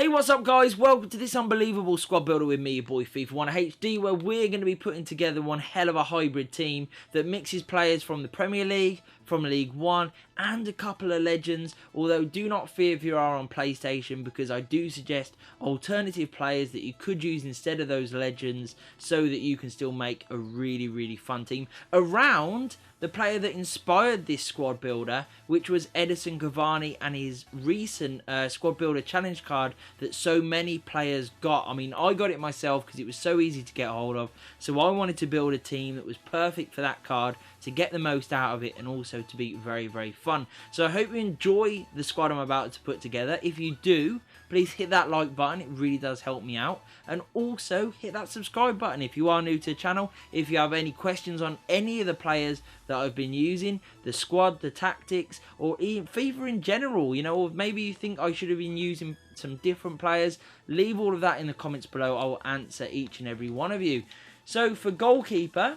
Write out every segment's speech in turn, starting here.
Hey, what's up guys? Welcome to this unbelievable squad builder with me, your boy FIFA 1 HD, where we're going to be putting together one hell of a hybrid team that mixes players from the Premier League, from League 1 and a couple of legends. Although do not fear if you are on PlayStation, because I do suggest alternative players that you could use instead of those legends so that you can still make a really fun team around the player that inspired this squad builder, which was SBC Cavani and his recent squad builder challenge card that so many players got. I mean, I got it myself because it was so easy to get a hold of. So I wanted to build a team that was perfect for that card to get the most out of it and also to be very fun. So I hope you enjoy the squad I'm about to put together. If you do, please hit that like button. It really does help me out. And also hit that subscribe button if you are new to the channel. If you have any questions on any of the players that I've been using, the squad, the tactics, or even FIFA in general, you know, or maybe you think I should have been using some different players, leave all of that in the comments below. I will answer each and every one of you. So for goalkeeper,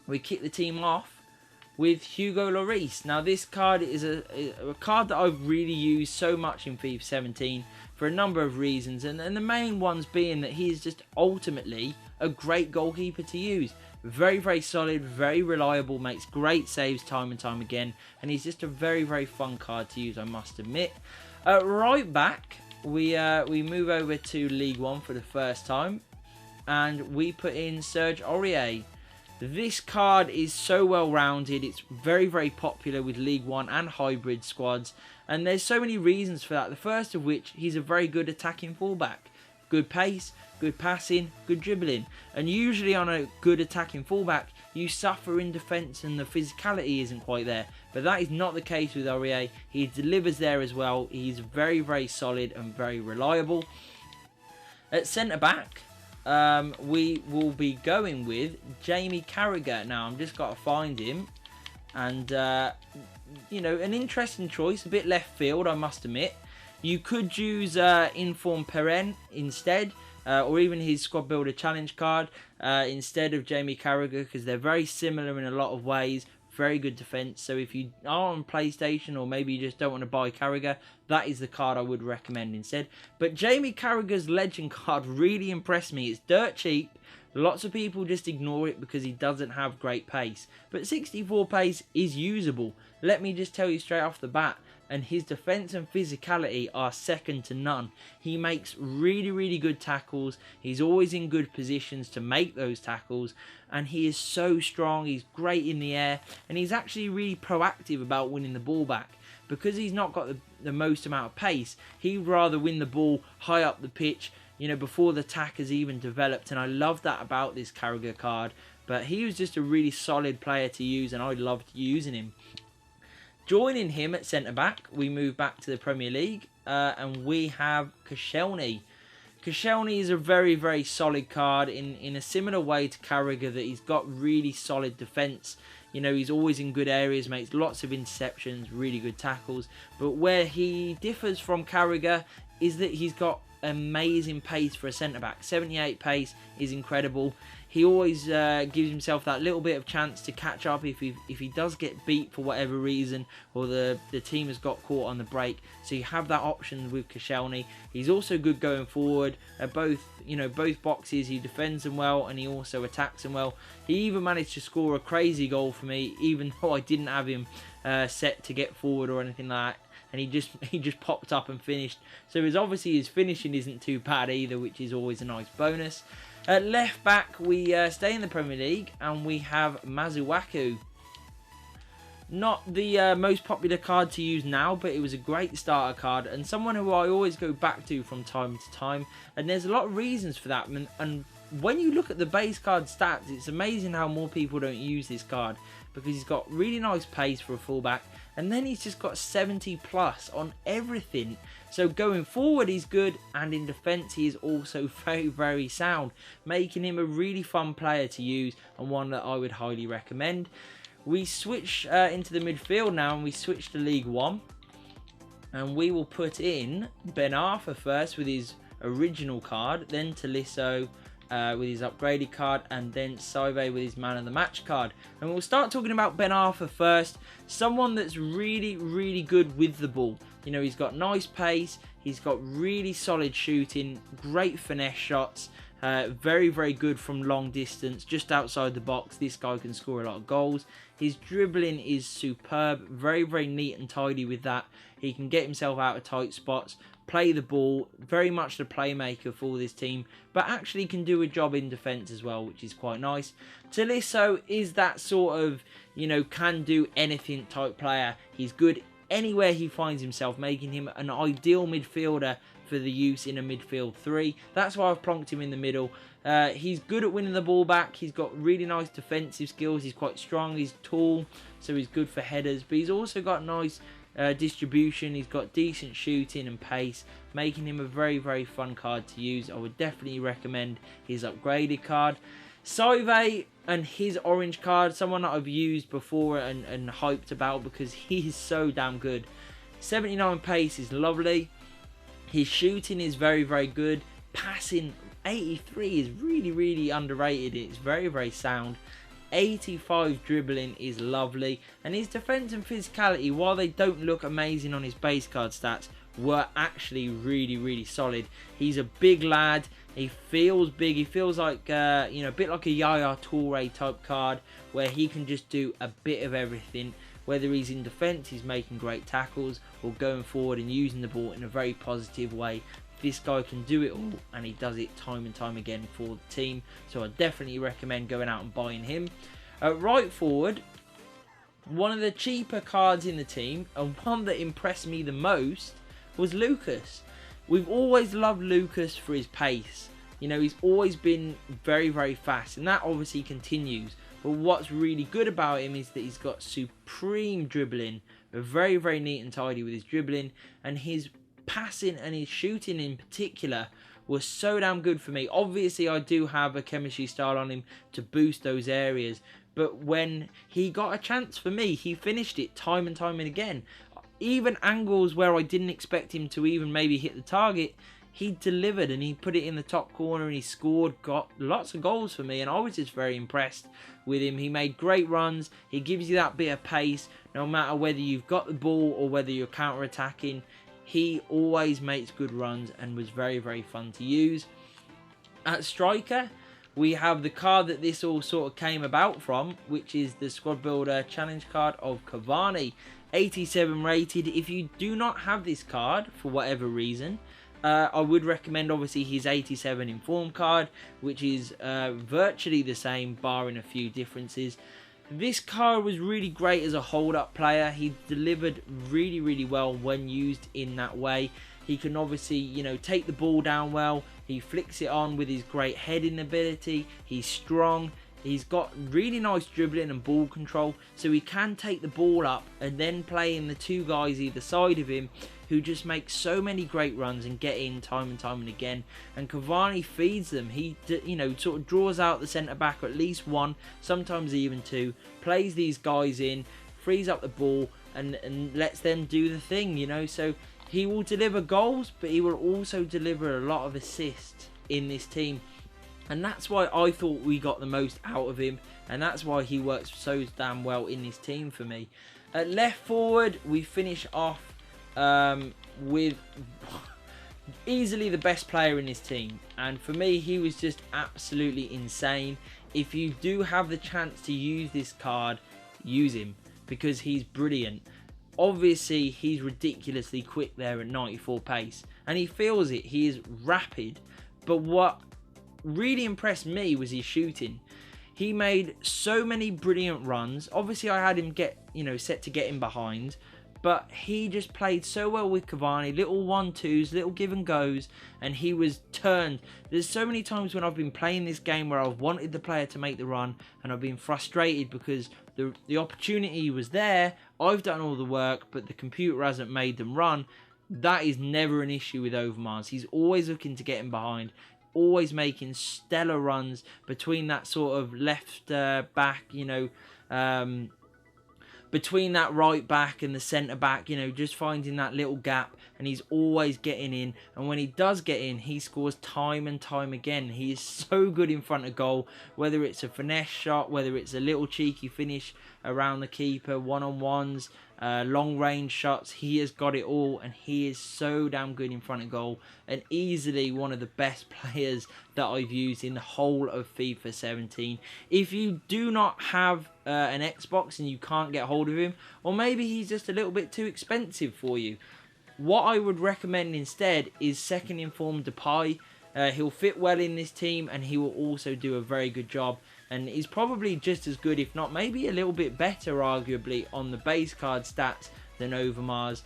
we kick the team off with Hugo Lloris. Now this card is a card that I've really used so much in FIFA 17 for a number of reasons, and the main ones being that he is just ultimately a great goalkeeper to use. Very solid, very reliable, makes great saves time and time again, and he's just a very fun card to use, I must admit. Right back, we move over to League 1 for the first time, and we put in Serge Aurier. This card is so well rounded. It's very popular with League 1 and hybrid squads, and there's so many reasons for that. The first of which, he's a very good attacking fullback. Good pace, good passing, good dribbling. And usually on a good attacking fullback, you suffer in defence and the physicality isn't quite there. But that is not the case with Aurier. He delivers there as well. He's very solid and very reliable. At centre-back, we will be going with Jamie Carragher. Now, I've just got to find him. And, you know, an interesting choice. A bit left field, I must admit. You could use Inform PREM instead, or even his squad builder challenge card instead of Jamie Carragher, because they're very similar in a lot of ways. Very good defence. So if you are on PlayStation, or maybe you just don't want to buy Carragher, that is the card I would recommend instead. But Jamie Carragher's legend card really impressed me. It's dirt cheap. Lots of people just ignore it because he doesn't have great pace. But 64 pace is usable. Let me just tell you straight off the bat. And his defence and physicality are second to none. He makes really good tackles. He's always in good positions to make those tackles. And he is so strong. He's great in the air. And he's actually really proactive about winning the ball back. Because he's not got the most amount of pace, he'd rather win the ball high up the pitch, you know, before the attack has even developed. And I love that about this Carragher card. But he was just a really solid player to use, and I loved using him. Joining him at centre-back, we move back to the Premier League, and we have Koscielny. Koscielny is a very solid card in a similar way to Carragher, that he's got really solid defence. You know, he's always in good areas, makes lots of interceptions, really good tackles. But where he differs from Carragher is that he's got amazing pace for a centre-back. 78 pace is incredible. He always gives himself that little bit of chance to catch up if he does get beat for whatever reason, or the team has got caught on the break. So you have that option with Koscielny. He's also good going forward. Both boxes, he defends them well and he also attacks them well. He even managed to score a crazy goal for me, even though I didn't have him set to get forward or anything like that. And he just popped up and finished. So obviously his finishing isn't too bad either, which is always a nice bonus. At left back, we stay in the Premier League, and we have Masuaku. Not the most popular card to use now, but it was a great starter card, and someone who I always go back to from time to time. And there's a lot of reasons for that. And when you look at the base card stats, it's amazing how more people don't use this card, because he's got really nice pace for a fullback, and then he's just got 70 plus on everything. So going forward he's good, and in defence he is also very sound, making him a really fun player to use, and one that I would highly recommend. We switch into the midfield now, and we switch to League 1, and we will put in Ben Arthur first with his original card, then Tolisso, with his upgraded card, and then Saive with his man of the match card. And we'll start talking about Ben Arfa first. Someone that's really, really good with the ball. You know, he's got nice pace, he's got really solid shooting, great finesse shots, very, very good from long distance, just outside the box. This guy can score a lot of goals. His dribbling is superb, very, very neat and tidy with that. He can get himself out of tight spots, play the ball, very much the playmaker for this team, but actually can do a job in defence as well, which is quite nice. Tolisso is that sort of, you know, can do anything type player. He's good anywhere he finds himself, making him an ideal midfielder for the use in a midfield 3. That's why I've plonked him in the middle. He's good at winning the ball back. He's got really nice defensive skills. He's quite strong. He's tall, so he's good for headers. But he's also got nice distribution. He's got decent shooting and pace, making him a very, very fun card to use. I would definitely recommend his upgraded card. Saive and his orange card, someone that I've used before and hyped about because he is so damn good. 79 pace is lovely. His shooting is very, very good. Passing 83 is really, really underrated. It's very, very sound. 85 dribbling is lovely. And his defense and physicality, while they don't look amazing on his base card stats, were actually really, really solid. He's a big lad. He feels big. He feels like, you know, a bit like a Yaya Toure type card where he can just do a bit of everything. Whether he's in defence, he's making great tackles, or going forward and using the ball in a very positive way. This guy can do it all, and he does it time and time again for the team. So I definitely recommend going out and buying him. Right forward, one of the cheaper cards in the team, and one that impressed me the most, was Lucas. We've always loved Lucas for his pace. You know, he's always been very, very fast, and that obviously continues. But what's really good about him is that he's got supreme dribbling. Very, very neat and tidy with his dribbling. And his passing and his shooting in particular was so damn good for me. Obviously, I do have a chemistry style on him to boost those areas. But when he got a chance for me, he finished it time and time and again. Even angles where I didn't expect him to even maybe hit the target, he delivered and he put it in the top corner and he scored, got lots of goals for me, and I was just very impressed with him. He made great runs. He gives you that bit of pace no matter whether you've got the ball or whether you're counter-attacking. He always makes good runs and was very, very fun to use. At striker, we have the card that this all sort of came about from, which is the Squad Builder Challenge card of Cavani. 87 rated. If you do not have this card for whatever reason, I would recommend obviously his 87 inform card, which is virtually the same barring a few differences. This card was really great as a hold-up player. He delivered really, really well when used in that way. He can obviously, you know, take the ball down well. He flicks it on with his great heading ability. He's strong. He's got really nice dribbling and ball control, so he can take the ball up and then play in the two guys either side of him who just make so many great runs and get in time and time and again. And Cavani feeds them. He, you know, sort of draws out the centre-back, at least one, sometimes even two, plays these guys in, frees up the ball and lets them do the thing, you know. So he will deliver goals, but he will also deliver a lot of assists in this team. And that's why I thought we got the most out of him. And that's why he works so damn well in this team for me. At left forward, we finish off with easily the best player in this team. And for me, he was just absolutely insane. If you do have the chance to use this card, use him. Because he's brilliant. Obviously, he's ridiculously quick there at 94 pace. And he feels it. He is rapid. But what really impressed me was his shooting. He made so many brilliant runs. Obviously, I had him set to get in behind, but he just played so well with Cavani. Little 1-2s, little give and goes, and he was turned. There's so many times when I've been playing this game where I've wanted the player to make the run, and I've been frustrated because the opportunity was there. I've done all the work, but the computer hasn't made them run. That is never an issue with Overmars. He's always looking to get in behind, always making stellar runs between that sort of left back, between that right back and the centre back, you know, just finding that little gap, and he's always getting in. And when he does get in, he scores time and time again. He is so good in front of goal, whether it's a finesse shot, whether it's a little cheeky finish around the keeper, one-on-ones, long range shots. He has got it all, and he is so damn good in front of goal, and easily one of the best players that I've used in the whole of FIFA 17. If you do not have an Xbox and you can't get hold of him, or maybe he's just a little bit too expensive for you, what I would recommend instead is second in form Depay. He'll fit well in this team, and he will also do a very good job, and he's probably just as good, if not maybe a little bit better arguably on the base card stats than Overmars.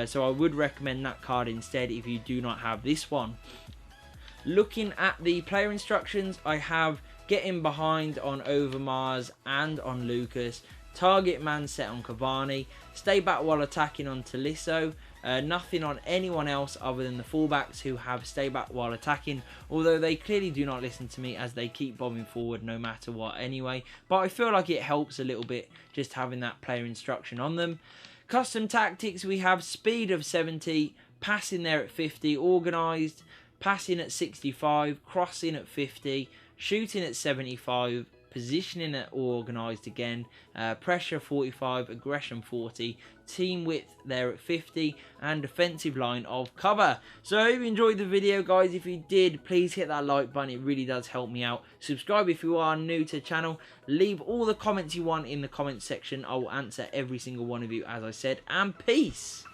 So I would recommend that card instead if you do not have this one. Looking at the player instructions, I have getting behind on Overmars and on Lucas, target man set on Cavani, stay back while attacking on Tolisso. Nothing on anyone else other than the fullbacks, who have stay back while attacking, although they clearly do not listen to me as they keep bombing forward no matter what anyway. But I feel like it helps a little bit just having that player instruction on them. Custom tactics, we have speed of 70, passing there at 50, organised, passing at 65, crossing at 50, shooting at 75, positioning at organised again, pressure 45, aggression 40, team width there at 50, and defensive line of cover. So I hope you enjoyed the video, guys. If you did, please hit that like button, it really does help me out. Subscribe if you are new to the channel. Leave all the comments you want in the comments section. I will answer every single one of you, as I said, and peace.